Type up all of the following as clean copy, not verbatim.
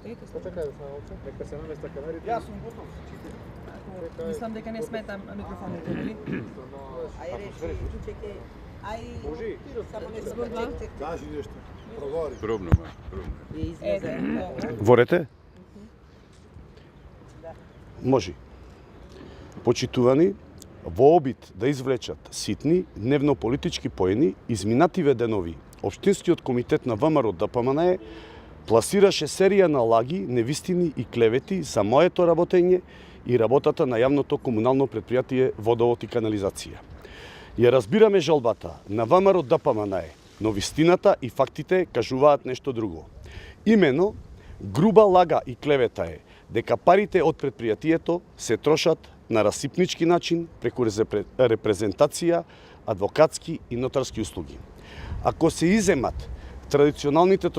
Почекај да се научам, нека се наместа камерите. Јас сум готов. Мислам дека не сметам микрофоните, нели? Ајде, чекај. Ај, Може? само не се Кажи нешто. Проговори. Пробнаме. Ворете? Може. Почитувани, во обид да извлечат ситни, дневно-политички поени, изминативе денови, Општинскиот комитет на ВМРО ДПМН пласираше серија на лаги, невистини и клевети за моето работење и работата на јавното комунално предпријатие Водовод и канализација. Ја разбираме жалбата на ВМРО ДПМН, но вистината и фактите кажуваат нешто друго. Имено, груба лага и клевета е дека парите од предпријатието се трошат на расипнички начин преку репрезентација, адвокатски и нотарски услуги. Ако се иземат традиционалните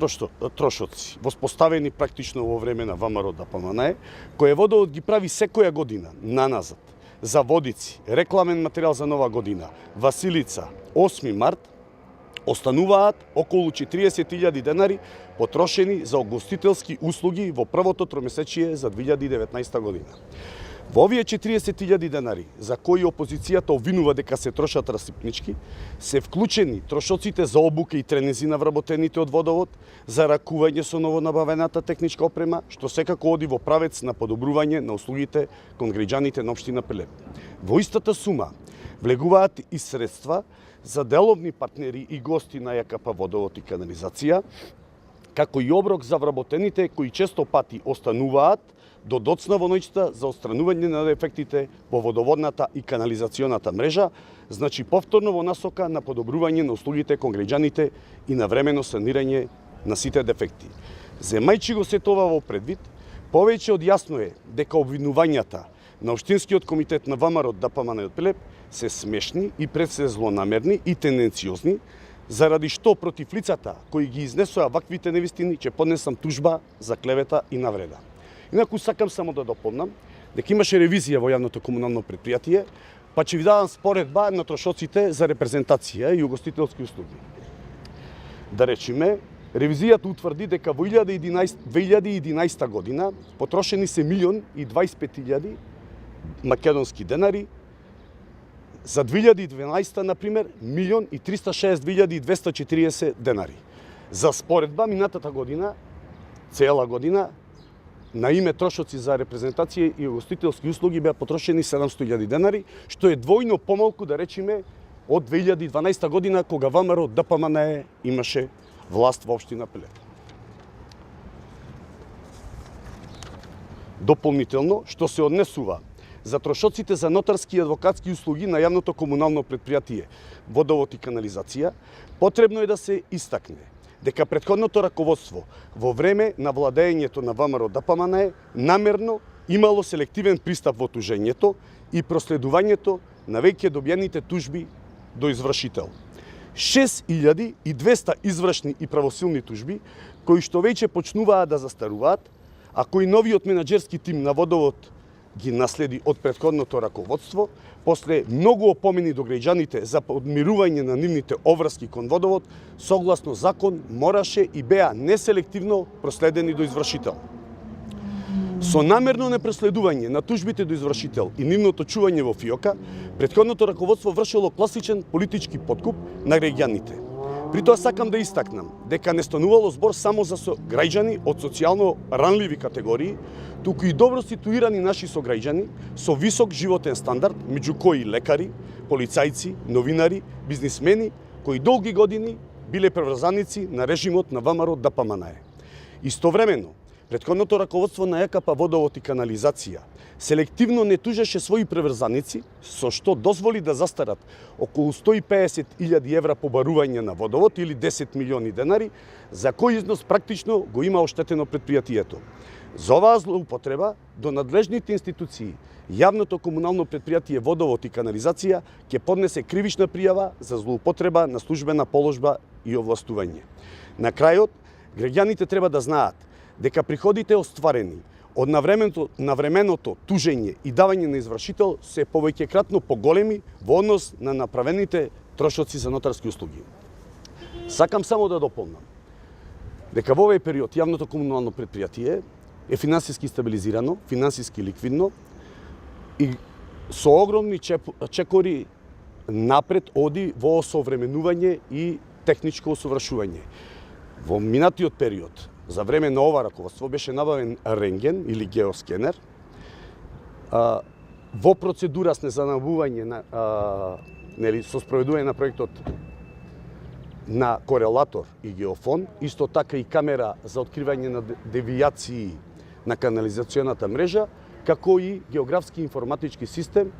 трошоци, воспоставени практично во време на ВМРО ДПМН, кој Водовод ги прави секоја година наназад, за водици, рекламен материјал за нова година, Василица, 8 март, остануваат околу 40.000 денари потрошени за огостителски услуги во првото тромесечие за 2019 година. Во овие 40.000 денари, за кои опозицијата обвинува дека се трошат расипнички, се вклучени трошоците за обука и тренинзи на вработените од Водовод, за ракување со новонабавената техничка опрема, што секако оди во правец на подобрување на услугите кон граѓаните на општина Прилеп. Во истата сума влегуваат и средства за деловни партнери и гости на ЈКП Водовод и канализација, како и оброк за вработените кои често пати остануваат до доцна во ноќта за отстранување на дефектите во водоводната и канализационата мрежа, значи повторно во насока на подобрување на услугите кон граѓаните и на времено санирање на сите дефекти. Земајќи го сето ова во предвид, повеќе од јасно е дека обвинувањата на Општинскиот комитет на ВМРО ДПМН од Прилеп се смешни и пред се злонамерни и тенденциозни, заради што против лицата кои ги изнесоа ваквите невистини ќе поднесам тужба за клевета и навреда. Инаку сакам само да допомнам дека имаше ревизија во јавното комунално предпријатие, па ќе ви дадам споредба на трошоците за репрезентација и угостителски услуги. Да речеме, ревизијата утврди дека во 2011 година потрошени се 1.025.000 македонски денари, за 2012 например 1.360.240 денари. За споредба минатата година, цела година, на име трошоци за репрезентација и угостителски услуги беа потрошени 700.000 денари, што е двојно помалку, да речеме, од 2012 година, кога ВМРО ДПМН имаше власт во општина Прилеп. Дополнително, што се однесува за трошоците за нотарски и адвокатски услуги на јавното комунално предпријатие Водовод и канализација, потребно е да се истакне дека претходното раководство во време на владеењето на ВМРО ДПМН намерно имало селективен пристап во тужењето и проследувањето на веќе добиените тужби до извршител. 6.200 извршни и правосилни тужби, кои што веќе почнуваат да застаруваат, а кои новиот менаџерски тим на Водовод ги наследи од претходното раководство, после многу опомени до граѓаните за подмирување на нивните обврски кон Водовод, согласно закон мораше и беа неселективно проследени до извршител. Со намерно непреследување на тужбите до извршител и нивното чување во фиока, претходното раководство вршело класичен политички подкуп на граѓаните. При тоа сакам да истакнам дека не станувало збор само за граѓани од социјално ранливи категории, туку и добро ситуирани наши сограѓани со висок животен стандард, меѓу кои лекари, полицајци, новинари, бизнисмени, кои долги години биле преврзаници на режимот на ВМРО ДПМН. Истовремено, претходното раководство на ЈКП Водовод и канализација селективно не тужеше своји преврзаници, со што дозволи да застарат околу 150.000 евра побарување на Водовод или 10 милиони денари, за кој износ практично го има оштетено предпријатието. За оваа злоупотреба до надлежните институции, јавното комунално предпријатие Водовод и канализација ќе поднесе кривична пријава за злоупотреба на службена положба и овластување. На крајот, граѓаните треба да знаат дека приходите остварени од навременото тужење и давање на извршител се повеќекратно поголеми во однос на направените трошоци за нотарски услуги. Сакам само да дополнам дека во овој период јавното комунално претпријатие е финансиски стабилизирано, финансиски ликвидно и со огромни чекори напред оди во осовременување и техничко усовршување. Во минатиот период, за време на ова раководство, беше набавен рентген или геоскенер. Во процедура за набавување со спроведување на проектот на корелатор и геофон, исто така и камера за откривање на девијации на канализационата мрежа, како и географски информатички систем.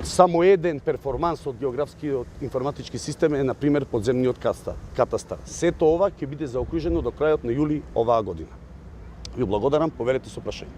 Само еден перформанс од географскиот информатички систем е, например, подземниот катастар. Сето ова ќе биде заокружено до крајот на јули оваа година. Ви благодарам, поверете со прашање.